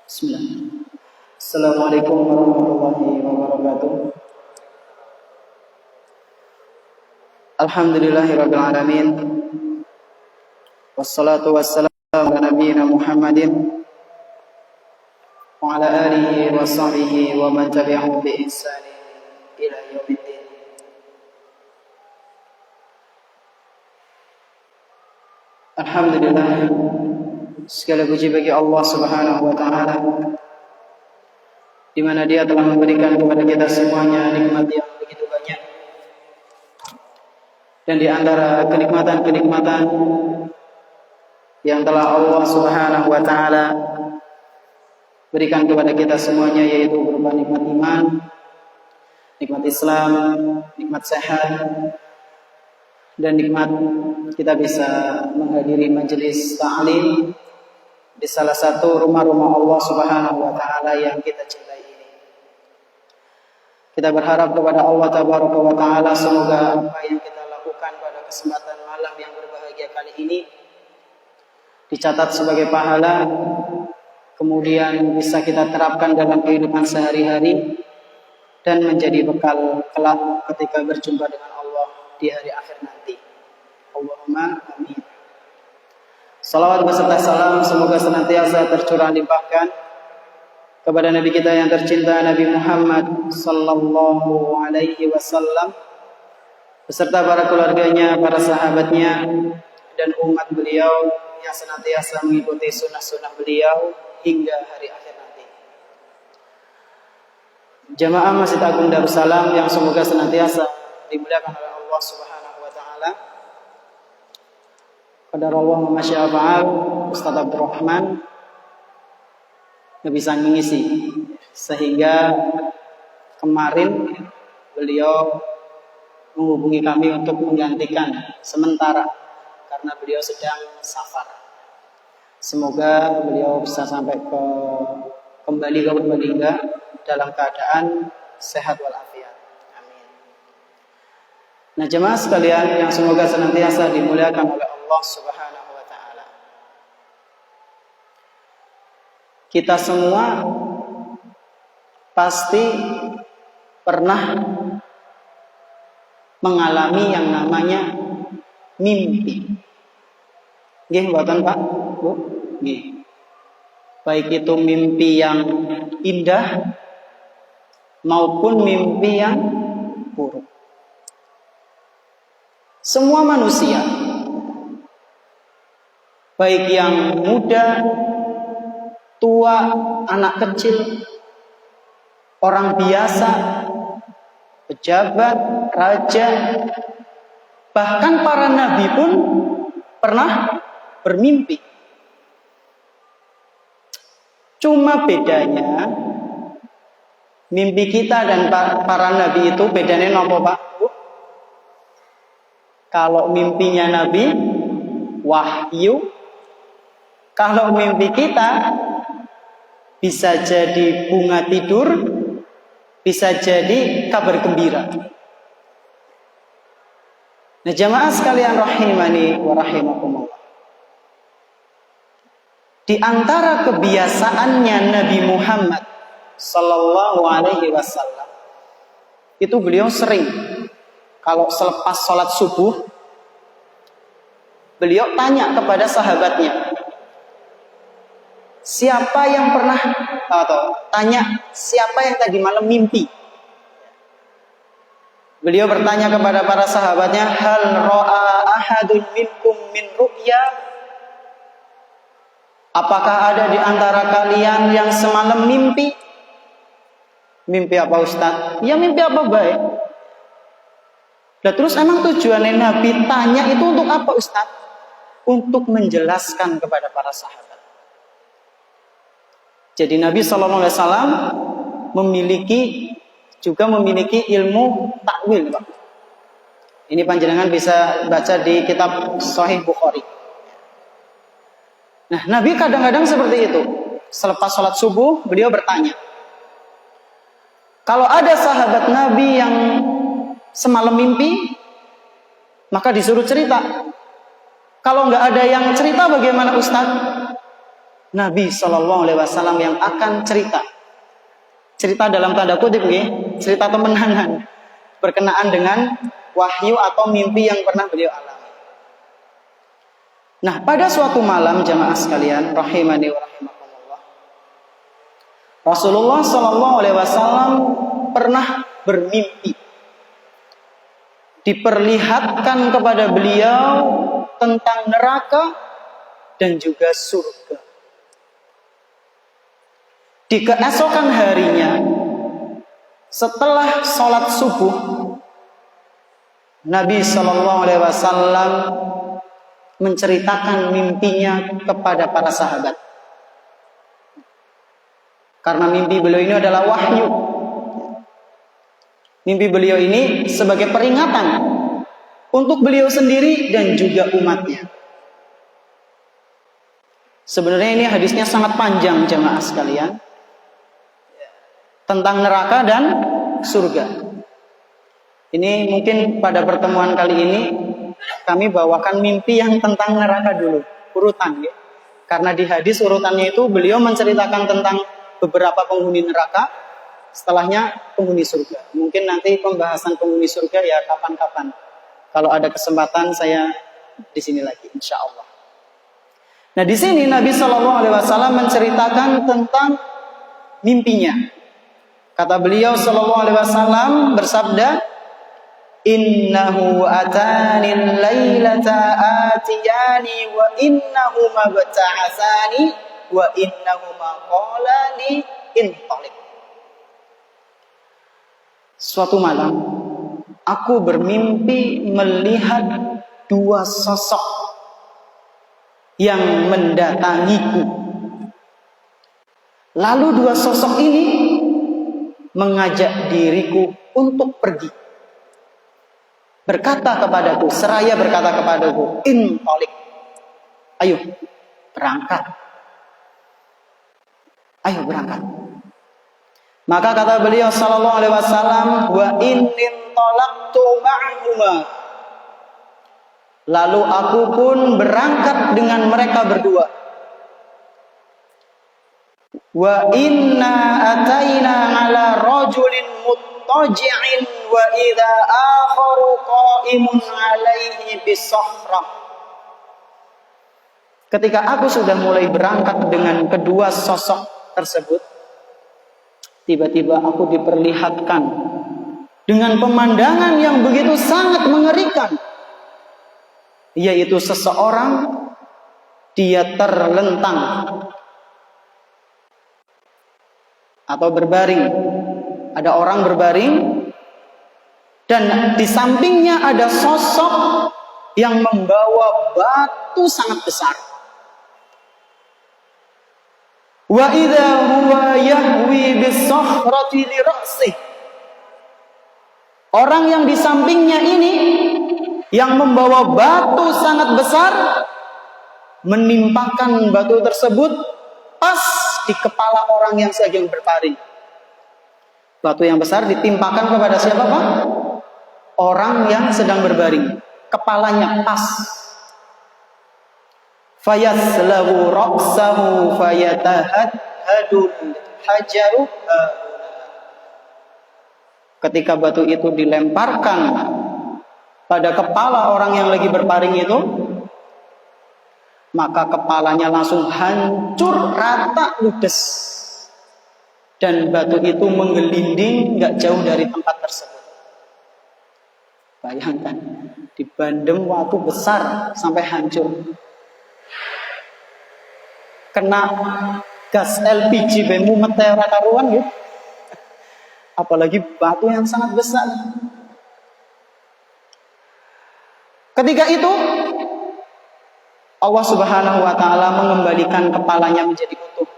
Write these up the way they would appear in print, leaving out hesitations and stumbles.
Bismillah. Assalamualaikum warahmatullahi wabarakatuh. Alhamdulillahirabbil alamin. Wassalatu wassalamu ala nabiyyina Muhammadin wa ala alihi wa sahbihi wa man tabi'ahum bi ihsan ila yaumiddin. Alhamdulillah, segala puji bagi Allah Subhanahu wa taala, di mana Dia telah memberikan kepada kita semuanya nikmat yang begitu banyak. Dan di antara kenikmatan-kenikmatan yang telah Allah Subhanahu wa taala berikan kepada kita semuanya, yaitu berupa nikmat iman, nikmat Islam, nikmat sehat, dan nikmat kita bisa menghadiri majelis ta'lim di salah satu rumah-rumah Allah Subhanahu wa taala yang kita cintai ini. Kita berharap kepada Allah Tabaraka wa taala, semoga apa yang kita lakukan pada kesempatan malam yang berbahagia kali ini dicatat sebagai pahala, kemudian bisa kita terapkan dalam kehidupan sehari-hari dan menjadi bekal kelak ketika berjumpa dengan Allah di hari akhir nanti. Allahumma amin. Salawat beserta salam semoga senantiasa tercurah limpahkan kepada Nabi kita yang tercinta, Nabi Muhammad sallallahu alaihi wasallam, beserta para keluarganya, para sahabatnya, dan umat beliau yang senantiasa mengikuti sunnah-sunnah beliau hingga hari akhir nanti. Jamaah Masjid Agung Darussalam yang semoga senantiasa dimuliakan oleh Allah Subhanahu wa taala. Qadarullah ma syaa fa'al. Ustaz Abdurrahman bisa mengisi, sehingga kemarin beliau menghubungi kami untuk menggantikan sementara karena beliau sedang safar. Semoga beliau bisa sampai kembali ke Purbalingga dalam keadaan sehat walafiat. Amin. Nah, jemaah sekalian yang semoga senantiasa dimuliakan oleh Allah Subhanahu wa taala. Kita semua pasti pernah mengalami yang namanya mimpi. Nggih, mboten Pak? Bu? Nggih. Baik itu mimpi yang indah maupun mimpi yang buruk. Semua manusia, baik yang muda, tua, anak kecil, orang biasa, pejabat, raja, bahkan para nabi pun pernah bermimpi. Cuma bedanya mimpi kita dan para nabi itu bedanya nopo Pak? Kalau mimpinya nabi wahyu, kalau mimpi kita bisa jadi bunga tidur, bisa jadi kabar gembira. Nah, jamaah sekalian rahimani wa rahimakumullah. Di antara kebiasaannya Nabi Muhammad sallallahu alaihi wasallam itu beliau sering kalau selepas sholat subuh beliau tanya kepada sahabatnya, siapa yang pernah siapa yang tadi malam mimpi? Beliau bertanya kepada para sahabatnya, hal ra'a ahadun minkum min ru'ya? Apakah ada di antara kalian yang semalam mimpi? Mimpi apa Ustaz? Ya mimpi apa baik? Nah, terus emang tujuannya Nabi tanya itu untuk apa Ustaz? Untuk menjelaskan kepada para sahabat. Jadi Nabi SAW memiliki ilmu takwil, Pak. Ini panjenengan bisa baca di kitab Sahih Bukhari. Nah, Nabi kadang-kadang seperti itu. Selepas sholat subuh, beliau bertanya. Kalau ada sahabat Nabi yang semalam mimpi, maka disuruh cerita. Kalau nggak ada yang cerita, bagaimana Ustaz? Nabi Shallallahu Alaihi Wasallam yang akan cerita dalam tanda kutip, cerita kemenangan berkenaan dengan wahyu atau mimpi yang pernah beliau alami. Nah, pada suatu malam jamaah sekalian rahimani wa rahimakumullah, Rasulullah Shallallahu Alaihi Wasallam pernah bermimpi. Diperlihatkan kepada beliau tentang neraka dan juga surga. Di keesokan harinya, setelah sholat subuh, Nabi Shallallahu Alaihi Wasallam menceritakan mimpinya kepada para sahabat. Karena mimpi beliau ini adalah wahyu. Mimpi beliau ini sebagai peringatan untuk beliau sendiri dan juga umatnya. Sebenarnya ini hadisnya sangat panjang jemaah sekalian, tentang neraka dan surga. Ini mungkin pada pertemuan kali ini kami bawakan mimpi yang tentang neraka dulu, urutan ya. Karena di hadis urutannya itu beliau menceritakan tentang beberapa penghuni neraka, setelahnya penghuni surga. Mungkin nanti pembahasan penghuni surga ya kapan-kapan. Kalau ada kesempatan saya di sini lagi, insya Allah. Nah, di sini Nabi Shallallahu Alaihi Wasallam menceritakan tentang mimpinya. Kata beliau Shallallahu Alaihi Wasallam bersabda, Innahu atanil laylata atiyani wa innahuma bata'asani wa innahuma qalani intalik. Suatu malam, aku bermimpi melihat dua sosok yang mendatangiku. Lalu dua sosok ini mengajak diriku untuk pergi. Seraya berkata kepadaku, intalik. Ayo, berangkat. Ayo berangkat. Maka kata beliau sallallahu alaihi wasallam, wa innin talaqtu ma'huma. Lalu aku pun berangkat dengan mereka berdua. Wa inna ataina ala rajulin muttaji'in wa idza akharu qa'imun alaihi bisahra. Ketika aku sudah mulai berangkat dengan kedua sosok tersebut, tiba-tiba aku diperlihatkan dengan pemandangan yang begitu sangat mengerikan, yaitu seseorang dia terlentang atau berbaring. Ada orang berbaring dan di sampingnya ada sosok yang membawa batu sangat besar. Wa idza huwa yahwi bis-sakhrati li ra'sih. Orang yang di sampingnya ini yang membawa batu sangat besar menimpakan batu tersebut pas di kepala orang yang sedang berbaring. Batu yang besar ditimpakan kepada siapa, Pak? Orang yang sedang berbaring. Kepalanya pas. Fayaslahu ra'sahu fayatahadul hajaru. Ketika batu itu dilemparkan pada kepala orang yang lagi berbaring itu, maka kepalanya langsung hancur rata ludes. Dan batu itu menggelinding gak jauh dari tempat tersebut. Bayangkan, dibandem waktu besar sampai hancur. Kena gas LPG bemu meteor karuan gitu. Apalagi batu yang sangat besar. Ketika itu Allah Subhanahu wa taala mengembalikan kepalanya menjadi utuh.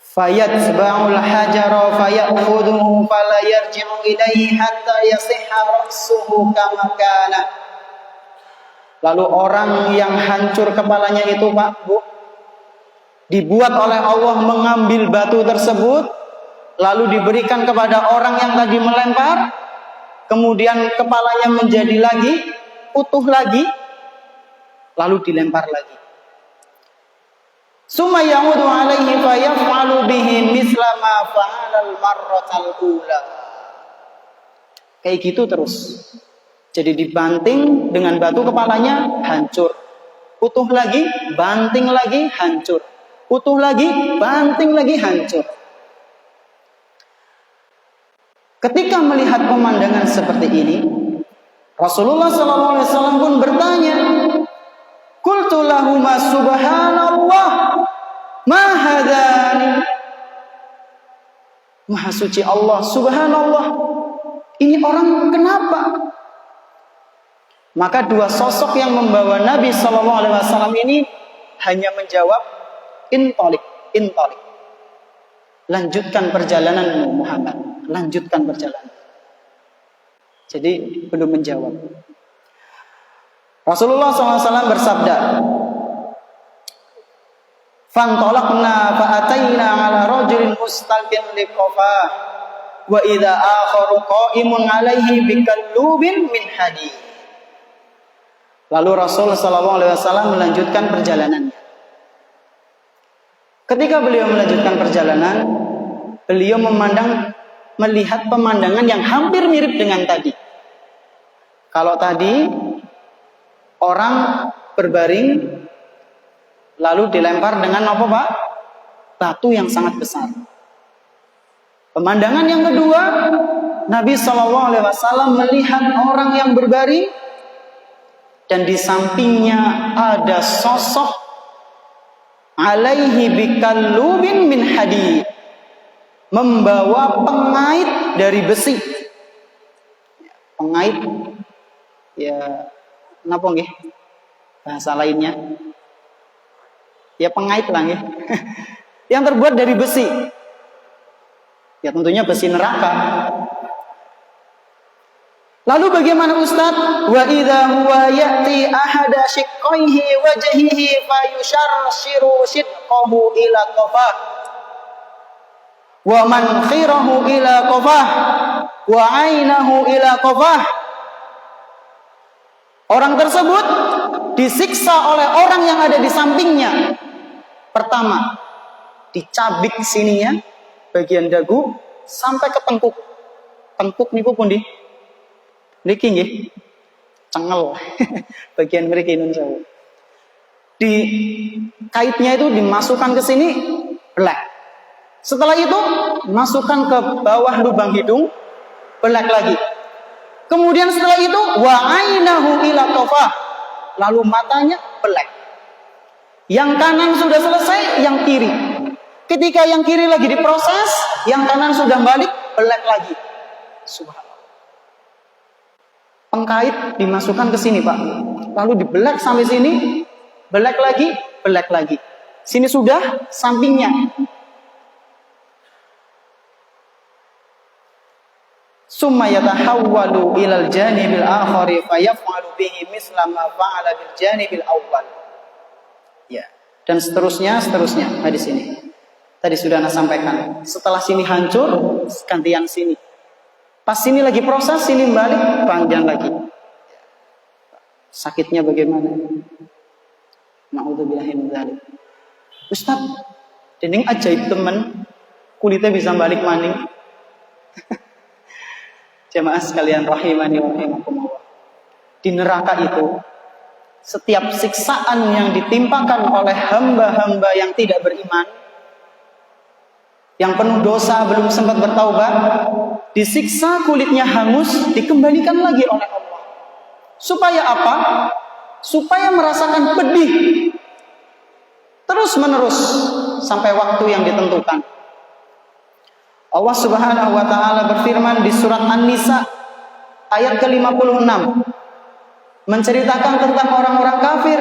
Fayatba'ul hajara fayakhudhuhu fala yarji'u ilaihi hatta yasihha ra'suhu kama kana. Lalu orang yang hancur kepalanya itu, Pak, Bu, dibuat oleh Allah mengambil batu tersebut, lalu diberikan kepada orang yang tadi melempar, kemudian kepalanya menjadi lagi utuh lagi, lalu dilempar lagi. Summa ya'udu 'alaihi fa yaf'alu bihi misla ma fa'alal marratal ula. Kayak gitu terus. Jadi dibanting dengan batu kepalanya hancur. Utuh lagi, banting lagi, hancur. Utuh lagi, banting lagi, hancur. Ketika melihat pemandangan seperti ini, Rasulullah SAW pun bertanya, Qultu lahuma subhanallah, ma hadani. Maha suci Allah, subhanallah. Ini orang kenapa? Maka dua sosok yang membawa Nabi SAW ini hanya menjawab, Intolik. Lanjutkan perjalananmu Muhammad. Lanjutkan perjalanan. Jadi belum menjawab. Rasulullah SAW bersabda, Fantolakna fa'atayna ala rajulin mustalqin liqafah wa idza akharu qa'imun alaihi bikallubin min hadid. Lalu Rasul SAW melanjutkan perjalanannya. Ketika beliau melanjutkan perjalanan, beliau melihat pemandangan yang hampir mirip dengan tadi. Kalau tadi orang berbaring lalu dilempar dengan apa, Pak? Batu yang sangat besar. Pemandangan yang kedua, Nabi SAW melihat orang yang berbaring dan di sampingnya ada sosok alaihi bikallubin min hadid, membawa pengait dari besi. Pengait, ya, kenapa nggih? Bahasa lainnya, ya pengait lah nggih. Yang terbuat dari besi. Ya tentunya besi neraka. Lalu bagaimana Ustaz? Wa idza huwa ya'ti ahada shiqqaihi wajhihi fayusharshiru shidqahu ila qafah wa mankhirahu ila qafah wa 'ainahu ila qafah. Orang tersebut disiksa oleh orang yang ada di sampingnya. Pertama, dicabik sininya, bagian dagu sampai ke tengkuk. Tengkuk niku pundi? Niki nggih. Cengel. Bagian mriki nun sewu. Di kaitnya itu dimasukkan ke sini, belek. Setelah itu masukkan ke bawah lubang hidung, belek lagi. Kemudian setelah itu wa ainahu ila qafah, lalu matanya belek. Yang kanan sudah selesai, yang kiri. Ketika yang kiri lagi diproses, yang kanan sudah balik, belek lagi. Subhanallah. Pengkait dimasukkan ke sini, Pak. Lalu dibelek sampai sini, belek lagi, belek lagi. Sini sudah, sampingnya. Summa yatahawwalu ilal janibil akhari fayaf'alu bihi misla ma fa'ala bil janibil awwal. Ya, dan seterusnya hadis ini. Tadi sudah Anda sampaikan. Setelah sini hancur, gantian sini. Pas sini lagi proses, sini balik, panjang lagi. Sakitnya bagaimana? Na'udzubillahi min dzalik. Ustaz, dening ajaib temen, kulitnya bisa balik maning. Jamaah sekalian rahimani wa rahimakumullah. Di neraka itu, setiap siksaan yang ditimpakan oleh hamba-hamba yang tidak beriman, yang penuh dosa, belum sempat bertaubat, disiksa, kulitnya hangus, dikembalikan lagi oleh Allah. Supaya apa? Supaya merasakan pedih terus menerus sampai waktu yang ditentukan. Allah Subhanahu wa taala berfirman di surat An-Nisa ayat ke-56, menceritakan tentang orang-orang kafir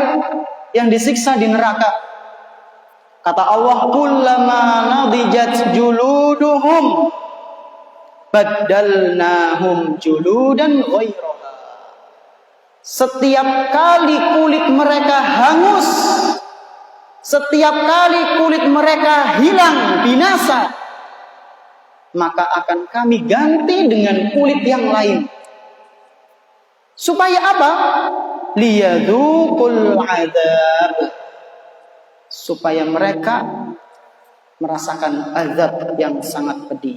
yang disiksa di neraka. Kata Allah, kullama nadijat juluduhum baddalnahum juludan ghairaha. Setiap kali kulit mereka hangus, setiap kali kulit mereka hilang, binasa, maka akan kami ganti dengan kulit yang lain. Supaya apa? Liyadzuqul adzab. supaya mereka merasakan azab yang sangat pedih.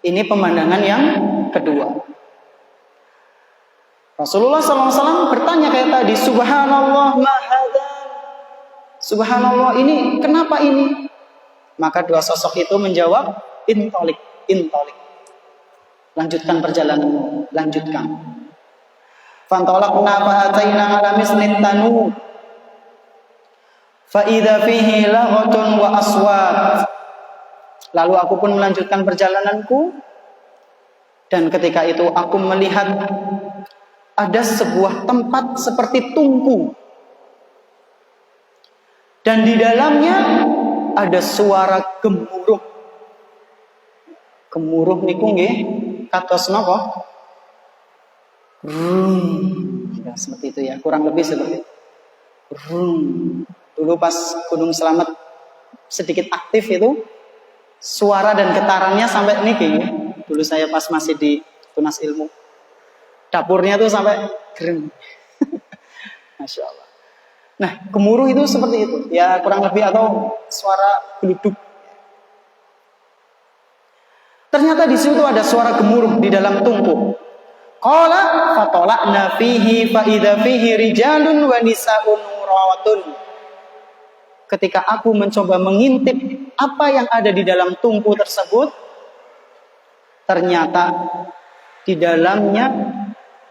Ini pemandangan yang kedua. Rasulullah SAW bertanya kayak tadi, subhanallah ma hadza. Subhanallah, ini kenapa ini? Maka dua sosok itu menjawab, intolik. Lanjutkan perjalananmu, lanjutkan. Fantolaqna fa ataina ala mislit tanu. Fa idza fihi laghatun wa aswat. Lalu aku pun melanjutkan perjalananku, dan ketika itu aku melihat ada sebuah tempat seperti tungku, dan di dalamnya ada suara gemuruh. Gemuruh niku nggih kados napa? Ya, seperti itu ya, kurang lebih seperti itu. Dulu pas Gunung Slamet sedikit aktif itu, suara dan getarannya sampai niki. Dulu saya pas masih di Tunas Ilmu, dapurnya tuh sampai gereng. Masya Allah. Nah, gemuruh itu seperti itu. Ya, kurang lebih, atau suara geluduk. Ternyata di situ ada suara gemuruh di dalam tungku. Qala fatola'na fihi fa idza fihi rijalun wa nisa'un murawatun. Ketika aku mencoba mengintip apa yang ada di dalam tungku tersebut, ternyata di dalamnya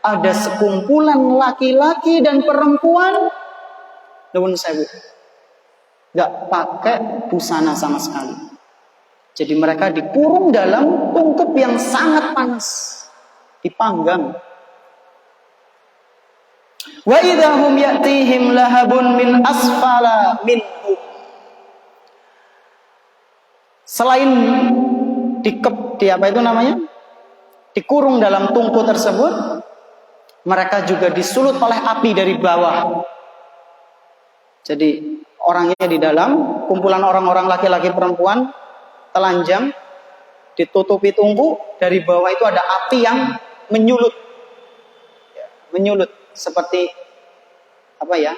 ada sekumpulan laki-laki dan perempuan, nuwun sewu, nggak pakai busana sama sekali. Jadi mereka dikurung dalam tungkup yang sangat panas, dipanggang. Wa idahum ya'tihim lahabun min asfala minhum. Selain dikurung dalam tungku tersebut, mereka juga disulut oleh api dari bawah. Jadi orangnya di dalam, kumpulan orang-orang laki-laki perempuan telanjang, ditutupi tungku, dari bawah itu ada api yang menyulut. Menyulut seperti apa ya?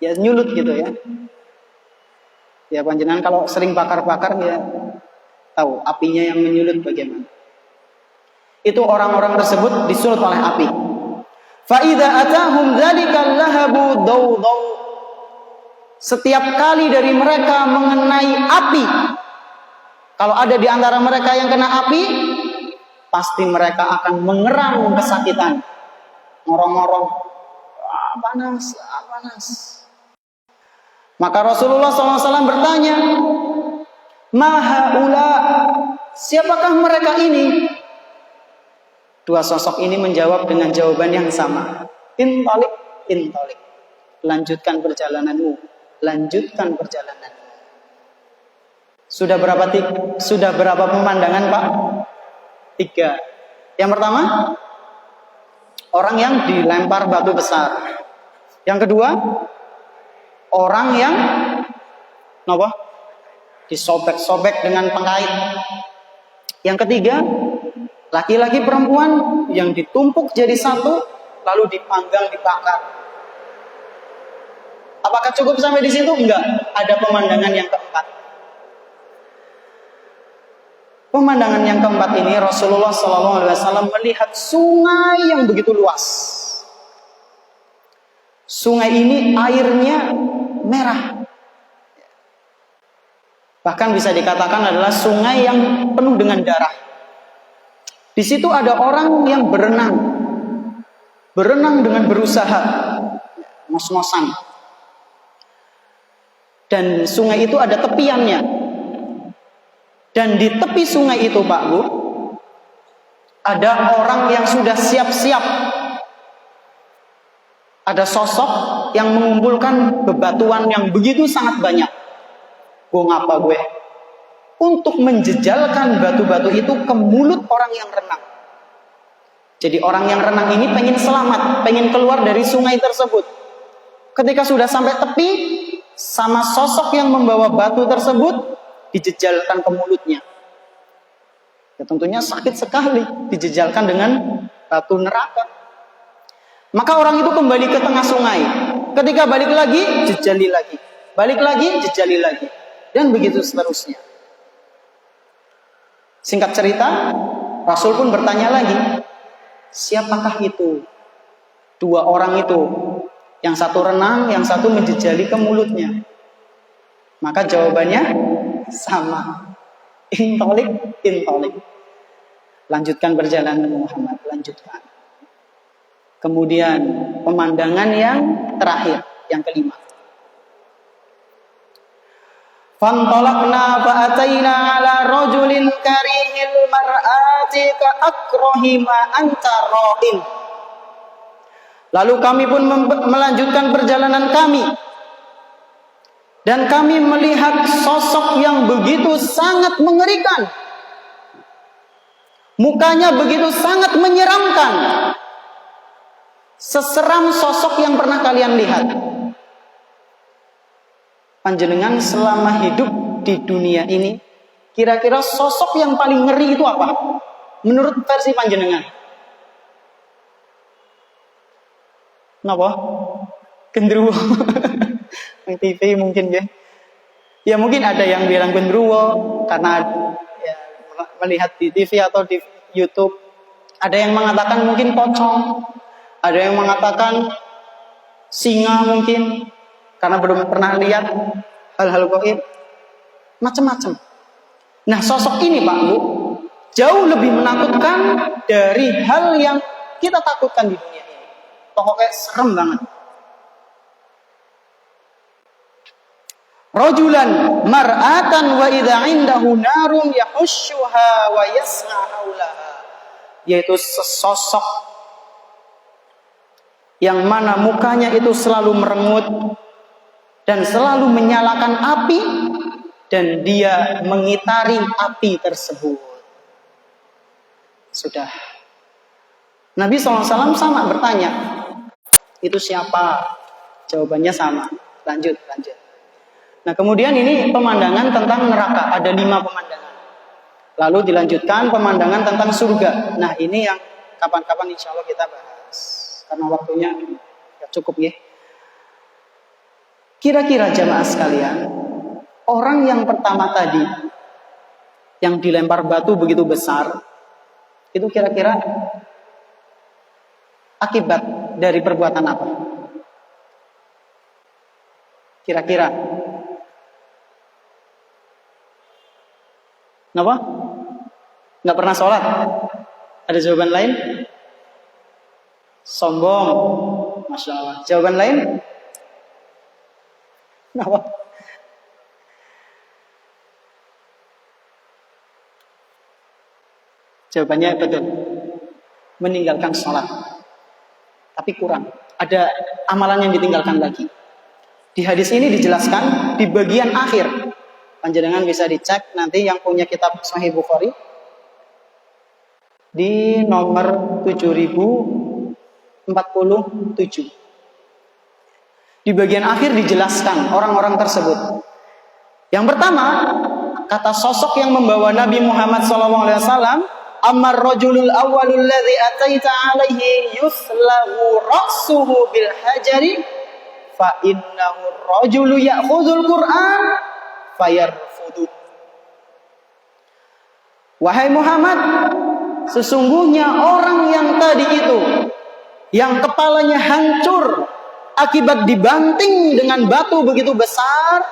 Ya nyulut gitu ya. Ya panjenengan kalau sering bakar-bakar ya tahu apinya yang menyulut bagaimana. Itu orang-orang tersebut disulut oleh api. Fa idza atahum dzalikal lahabu daw. Setiap kali dari mereka mengenai api, kalau ada di antara mereka yang kena api, pasti mereka akan mengerang kesakitan. Ngorong-ngorong, panas. Maka Rasulullah SAW bertanya, Mahaula, siapakah mereka ini? Dua sosok ini menjawab dengan jawaban yang sama. Intolik. Lanjutkan perjalananmu. Sudah berapa pemandangan, Pak? 3. Yang pertama, orang yang dilempar batu besar. Yang kedua, orang yang disobek-sobek dengan pengait. Yang ketiga, laki-laki perempuan yang ditumpuk jadi satu, lalu dipanggang, dibakar. Apakah cukup sampai di situ? Enggak. Ada pemandangan yang keempat. Pemandangan yang keempat ini, Rasulullah SAW melihat sungai yang begitu luas. Sungai ini airnya merah. Bahkan bisa dikatakan adalah sungai yang penuh dengan darah. Di situ ada orang yang berenang dengan berusaha, ngos-ngosan. Dan sungai itu ada tepiannya. Dan di tepi sungai itu, Pak Bu, ada orang yang sudah siap-siap. Ada sosok yang mengumpulkan bebatuan yang begitu sangat banyak. Ngapa gue? Untuk menjejalkan batu-batu itu ke mulut orang yang renang. Jadi orang yang renang ini pengen selamat, pengen keluar dari sungai tersebut. Ketika sudah sampai tepi, sama sosok yang membawa batu tersebut dijejalkan ke mulutnya. Ya tentunya sakit sekali, dijejalkan dengan batu neraka. Maka orang itu kembali ke tengah sungai. Ketika balik lagi, jejali lagi. Balik lagi, jejali lagi. Dan begitu seterusnya. Singkat cerita, Rasul pun bertanya lagi, siapakah itu? Dua orang itu. Yang satu renang, yang satu menjejali ke mulutnya. Maka jawabannya sama. Intolik. Lanjutkan perjalanan Muhammad, lanjutkan. Kemudian pemandangan yang terakhir, yang kelima. Fantalaqna fa'ataina ala rajulin karihil mar'ati ka akrahi ma anta ra'in. Lalu kami pun melanjutkan perjalanan kami. Dan kami melihat sosok yang begitu sangat mengerikan. Mukanya begitu sangat menyeramkan. Seseram sosok yang pernah kalian lihat. Panjenengan selama hidup di dunia ini, kira-kira sosok yang paling ngeri itu apa? Menurut versi panjenengan. Kenapa? Gendruwo. Yang TV mungkin ya. Ya mungkin ada yang bilang gendruwo karena ya, melihat di TV atau di YouTube. Ada yang mengatakan mungkin pocong. Ada yang mengatakan singa mungkin karena belum pernah lihat hal-hal gaib. Macam-macam. Nah, sosok ini Pak Bu jauh lebih menakutkan dari hal yang kita takutkan di dunia ini. Pokoknya serem banget. Rajulan mar'atan wa idza 'indahu narun yahushuha wa yas'a haulaha. Yaitu sesosok yang mana mukanya itu selalu merengut dan selalu menyalakan api dan dia mengitari api tersebut. Sudah. Nabi SAW sama bertanya, itu siapa? Jawabannya sama. Lanjut. Nah kemudian ini pemandangan tentang neraka. Ada 5 pemandangan. Lalu dilanjutkan pemandangan tentang surga. Nah ini yang kapan-kapan insya Allah kita bahas. Karena waktunya ya cukup ya. Kira-kira jamaah sekalian, orang yang pertama tadi yang dilempar batu begitu besar, itu kira-kira akibat dari perbuatan apa? Kira-kira kenapa? Nggak pernah sholat? Ada jawaban lain? Sombong. Masya Allah. Jawaban lain? Kenapa? Jawabannya betul. Meninggalkan sholat. Tapi kurang. Ada amalan yang ditinggalkan lagi. Di hadis ini dijelaskan di bagian akhir. Panjenengan bisa dicek nanti yang punya kitab Sahih Bukhari di nomor 7047. Di bagian akhir dijelaskan orang-orang tersebut. Yang pertama, kata sosok yang membawa Nabi Muhammad SAW, Ammar rajulul awwalul ladzi ataita alaihi yuslahu ra'suhu bil hajari fa innahu rajulu ya'khudul Qur'an fayarfudu. Wahai Muhammad, sesungguhnya orang yang tadi itu yang kepalanya hancur akibat dibanting dengan batu begitu besar,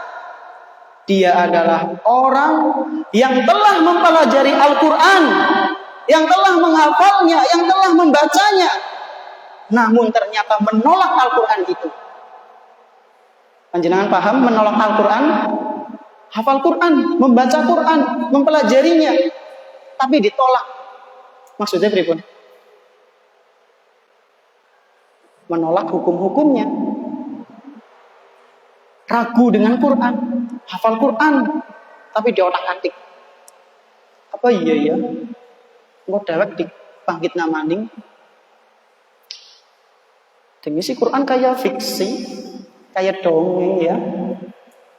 dia adalah orang yang telah mempelajari Al-Quran, yang telah menghafalnya, yang telah membacanya, namun ternyata menolak Al-Quran itu. Panjenengan paham menolak Al-Quran? Hafal Quran, membaca Quran, mempelajarinya, tapi ditolak. Maksudnya pripun? Menolak hukum-hukumnya. Ragu dengan Quran, hafal Quran, tapi diotak-atik. Apa iya ya? Kok dewek dipanggit namaning? Dengisi Quran kayak fiksi, kayak dongeng ya.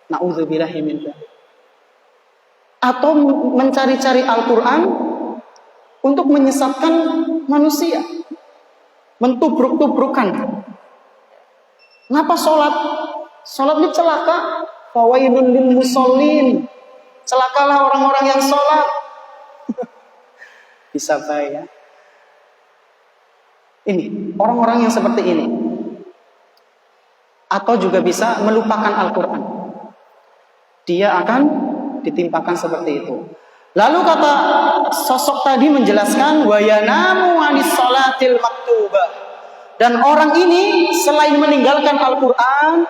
Na'udzubillahi min dzalik. Atau mencari-cari Al-Quran untuk menyesatkan manusia, mentubruk-tubrukan. Ngapa sholat? Sholat ini celaka. Fawailun lil musallin. Celakalah orang-orang yang sholat. Bisa ya. Ini orang-orang yang seperti ini. Atau juga bisa melupakan Al-Quran. Dia akan ditimpakan seperti itu. Lalu kata sosok tadi menjelaskan wa yanamu anis salatil maktubah. Dan orang ini selain meninggalkan Al-Quran,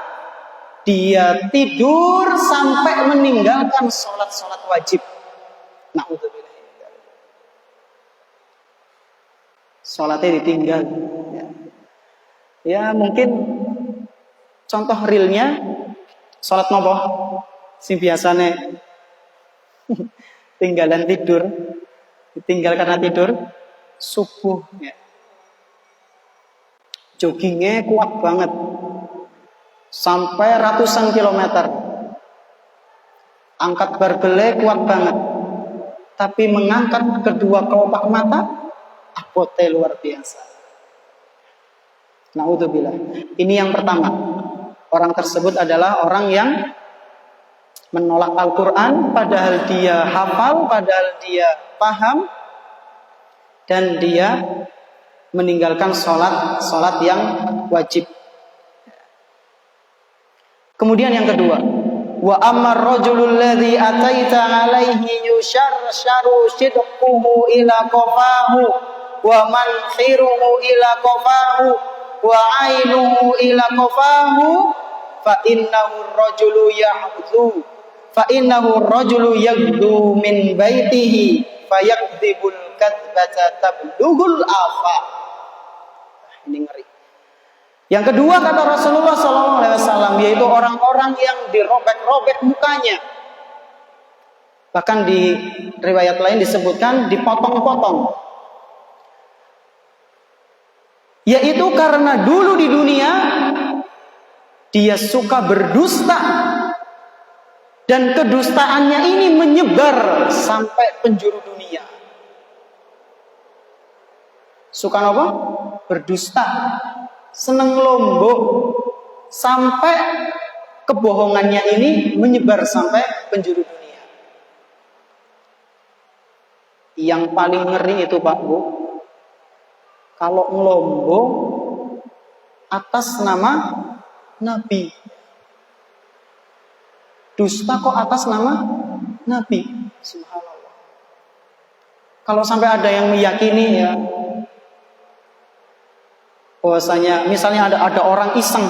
dia tidur sampai meninggalkan sholat-sholat wajib. Na'udzubillah. Sholatnya ditinggal. Ya mungkin contoh realnya sholat nopo sing biasane tinggalan tidur, ditinggal karena tidur subuh ya. Joggingnya kuat banget sampai ratusan kilometer, angkat barbelnya kuat banget, tapi mengangkat kedua kelopak mata abote luar biasa. Na'udzubillah. Ini yang pertama. Orang tersebut adalah orang yang menolak Al-Quran, padahal dia hafal, padahal dia paham, dan dia meninggalkan sholat yang wajib. Kemudian yang kedua, wa ammar rajulul ladzi ataita alaihi yusharsharu shidquhu ila qafahu wa manhiruhu ila qafahu wa ainuhu ila qafahu fa innahu rajulu yaghdu min baitihi fayakdzibul kadzbata tablughul afa. Ini ngeri. Yang kedua kata Rasulullah SAW, yaitu orang-orang yang dirobek-robek mukanya. Bahkan di riwayat lain disebutkan dipotong-potong. Yaitu karena dulu di dunia dia suka berdusta, dan kedustaannya ini menyebar sampai penjuru dunia. Suka apa? Berdusta, seneng lombok, sampai kebohongannya ini menyebar sampai penjuru dunia. Yang paling ngeri itu Pak Bu, kalau ngelombok atas nama Nabi. Dusta kok atas nama Nabi. Subhanallah. Kalau sampai ada yang meyakini ya, bahwasanya misalnya ada orang iseng,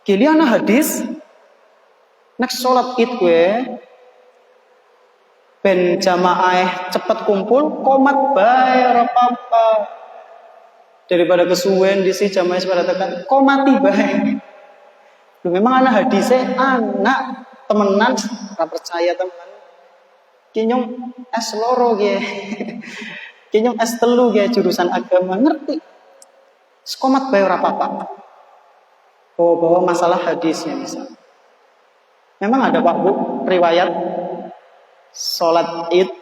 gili ana hadis nek sholat id gue ben jamaah cepet kumpul komat bae ora apa-apa, daripada kesuwen di si jamaah pada tekan komati bae. Lu memang ana hadisnya anak temenan ora percaya teman kinyong es loro ge kinyong S3 ya jurusan agama ngerti. Sekomat bae ora apa-apa. Bawa masalah hadisnya misalnya. Memang ada Pak Bu riwayat salat Id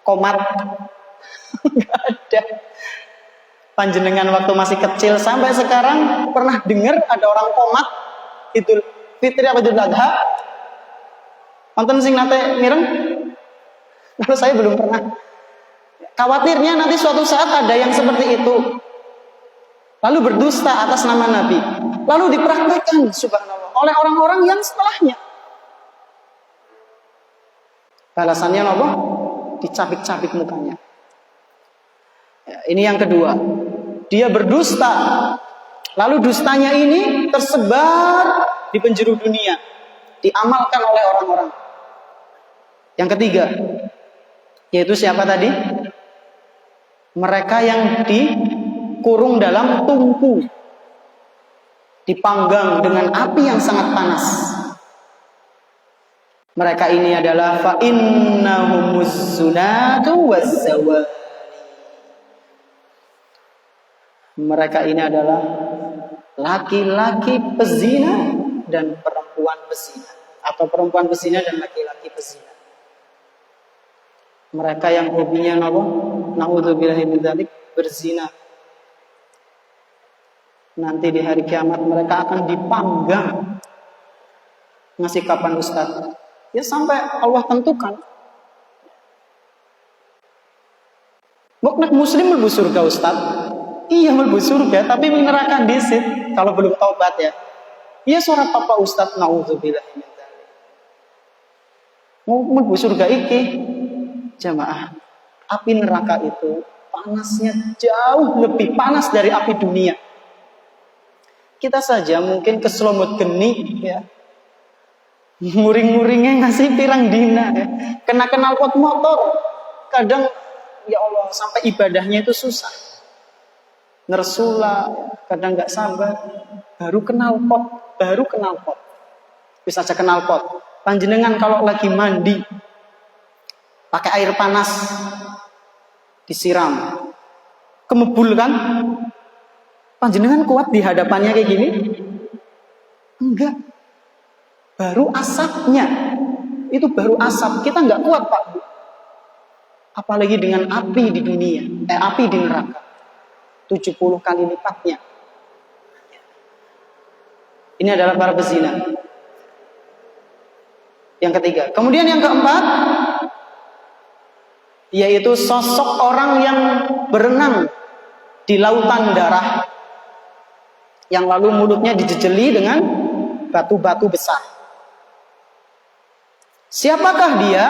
komat. Enggak ada. Panjenengan waktu masih kecil sampai sekarang pernah dengar ada orang komat Idul Fitri apa Idul Adha? Wonten sing nate mireng? Kalau saya belum pernah. Khawatirnya nanti suatu saat ada yang seperti itu, lalu berdusta atas nama Nabi, lalu dipraktikkan subhanallah oleh orang-orang yang setelahnya. Balasannya apa? Dicabik-cabik mukanya. Ya, ini yang kedua, dia berdusta, lalu dustanya ini tersebar di penjuru dunia, diamalkan oleh orang-orang. Yang ketiga, yaitu siapa tadi? Mereka yang dikurung dalam tungku, dipanggang dengan api yang sangat panas. Mereka ini adalah fa innahumuz zunatu wazzawani. Mereka ini adalah laki-laki pezina dan perempuan pezina, atau perempuan pezina dan laki-laki pezina. Mereka yang hobinya na'udzubillahi min dzalik berzina. Nanti di hari kiamat mereka akan dipanggang. Ngasih kapan Ustaz? Ya sampai Allah tentukan. Muknak muslim mlebu surga Ustaz. Iya mlebu surga, tapi neraka disit kalau belum taubat ya. Iya suara papa Ustaz, naudzubillah min dzalik. Mau mlebu surga iki jamaah. Api neraka itu panasnya jauh lebih panas dari api dunia. Kita saja mungkin keselomot geni ya. Muring-muringnya ngasih pirang dina ya. Kena knalpot motor. Kadang ya Allah sampai ibadahnya itu susah. Nersula, ya. Kadang nggak sabar. Baru knalpot. Bisa aja knalpot. Panjenengan kalau lagi mandi pakai air panas disiram. Kemebul kan? Panjenengan kuat di hadapannya kayak gini? Enggak. Baru asapnya. Itu baru asap. Kita enggak kuat, Pak Bu. Apalagi dengan api di dunia. Api di neraka. 70 kali lipatnya. Ini adalah para pezina. Yang ketiga. Kemudian yang keempat. Yaitu sosok orang yang berenang di lautan darah. Yang lalu mulutnya dijejeli dengan batu-batu besar. Siapakah dia?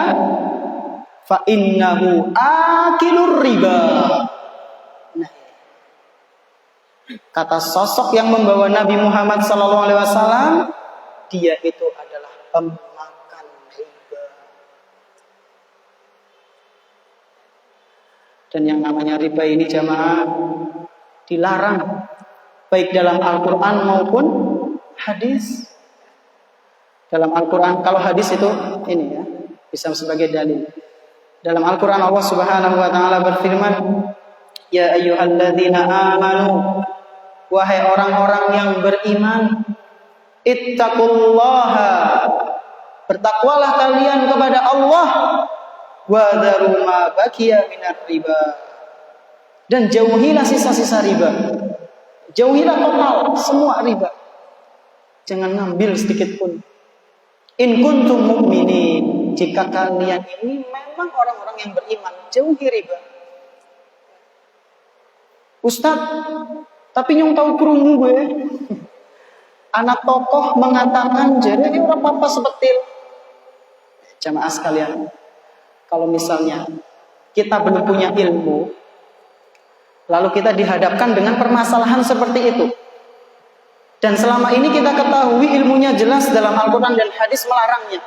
Fa innahu akilur riba. Nah, kata sosok yang membawa Nabi Muhammad SAW, dia itu adalah pemakan riba. Dan yang namanya riba ini jamaah dilarang, baik dalam Al-Quran maupun hadis. Dalam Al-Quran, kalau hadis itu ini ya, bisa sebagai dalil. Dalam Al-Quran Allah Subhanahu wa taala berfirman, "Ya ayyuhalladzina amanu," wahai orang-orang yang beriman, "ittaqullaha," bertakwalah kalian kepada Allah, "wa dharu ma baqiya minar riba," dan jauhilah sisa-sisa riba. Jauhilah total semua riba. Jangan ngambil sedikit pun. In kuntum mu'minin, jika kalian ini memang orang-orang yang beriman, jauhi riba. Ustaz, tapi nyong tahu kerungu gue. Anak tokoh mengatakan, jadi ini orang papa sebetil. Jamaah sekalian, kalau misalnya kita belum punya ilmu, lalu kita dihadapkan dengan permasalahan seperti itu. Dan selama ini kita ketahui ilmunya jelas dalam Al-Quran dan hadis melarangnya.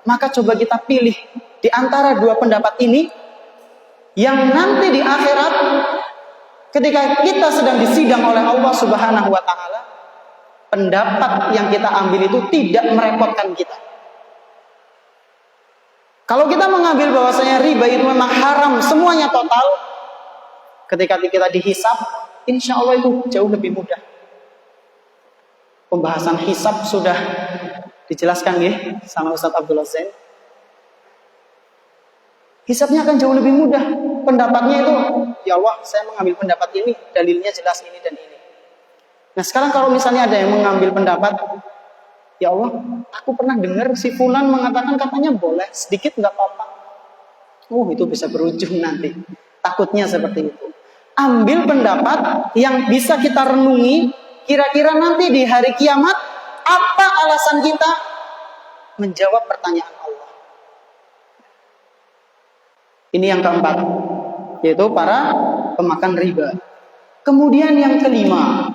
Maka coba kita pilih di antara dua pendapat ini, yang nanti di akhirat ketika kita sedang disidang oleh Allah Subhanahu wa taala, pendapat yang kita ambil itu tidak merepotkan kita. Kalau kita mengambil bahwasanya riba itu memang haram semuanya total, ketika kita dihisab, insya Allah itu jauh lebih mudah. Pembahasan hisab sudah dijelaskan ya sama Ustaz Abdullah Zain. Hisabnya akan jauh lebih mudah. Pendapatnya itu, ya Allah, saya mengambil pendapat ini, dalilnya jelas ini dan ini. Nah sekarang kalau misalnya ada yang mengambil pendapat, ya Allah, aku pernah dengar si fulan mengatakan katanya boleh, sedikit nggak apa-apa. Itu bisa berujung nanti. Takutnya seperti itu. Ambil pendapat yang bisa kita renungi. Kira-kira nanti di hari kiamat, apa alasan kita menjawab pertanyaan Allah? Ini yang keempat, yaitu para pemakan riba. Kemudian yang kelima,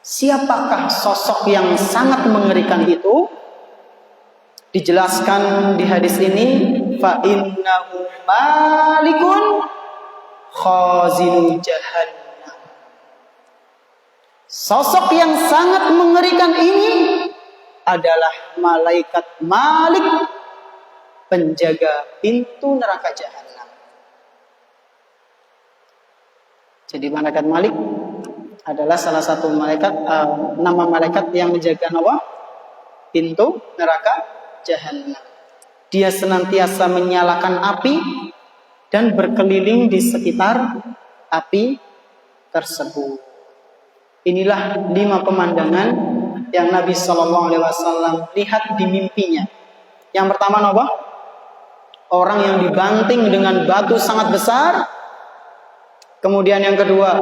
siapakah sosok yang sangat mengerikan itu? Dijelaskan di hadis ini, fa innahu malikun khazinu jahannam. Sosok yang sangat mengerikan ini adalah malaikat Malik, penjaga pintu neraka jahanam. Jadi malaikat Malik adalah salah satu malaikat, nama malaikat yang menjaga pintu neraka jahanam. Dia senantiasa menyalakan api dan berkeliling di sekitar api tersebut. Inilah 5 pemandangan yang Nabi Shallallahu Alaihi Wasallam lihat di mimpinya. Yang pertama apa? Orang yang dibanting dengan batu sangat besar. Kemudian yang kedua,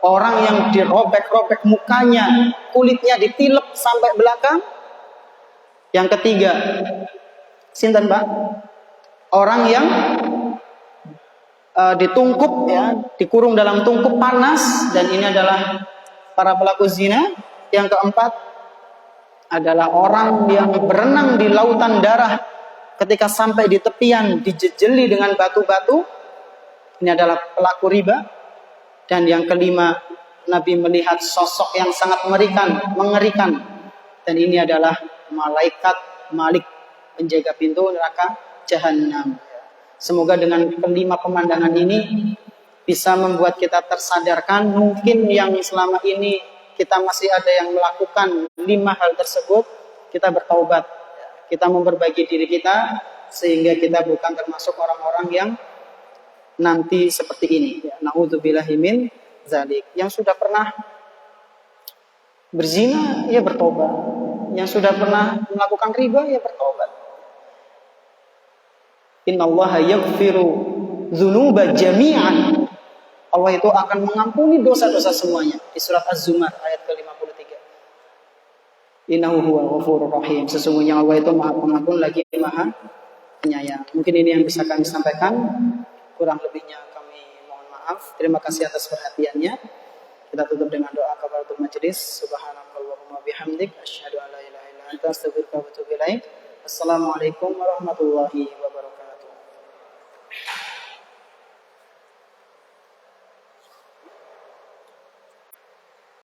orang yang dirobek-robek mukanya, kulitnya ditilep sampai belakang. Yang ketiga, sinten Pak? Orang yang ditungkup ya, dikurung dalam tungkup panas, dan ini adalah para pelaku zina. Yang keempat adalah orang yang berenang di lautan darah, ketika sampai di tepian dijejeli dengan batu-batu. Ini adalah pelaku riba. Dan yang kelima, Nabi melihat sosok yang sangat mengerikan. Dan ini adalah malaikat Malik, penjaga pintu neraka Jahanam. Semoga dengan kelima pemandangan ini bisa membuat kita tersadarkan, mungkin yang selama ini kita masih ada yang melakukan 5 hal tersebut, kita bertaubat, kita memperbaiki diri kita, sehingga kita bukan termasuk orang-orang yang nanti seperti ini. Na'udzubillahi min dzalik. Yang sudah pernah berzina, ya bertobat. Yang sudah pernah melakukan riba, ya bertobat. Innallaha yaghfiru dzunuba jami'an. Allah itu akan mengampuni dosa-dosa semuanya. Di surat Az-Zumar ayat ke-53. Innahu huwal ghafurur rahim. Sesungguhnya Allah itu Maha Pengampun lagi Maha Penyayang. Mungkin ini yang bisa kami sampaikan. Kurang lebihnya kami mohon maaf. Terima kasih atas perhatiannya. Kita tutup dengan doa kafaratul majelis. Subhanakallahumma bihamdik asyhadu an la ilaha illa anta astaghfiruka wa atubu ilaik. Assalamualaikum warahmatullahi wabarakatuh.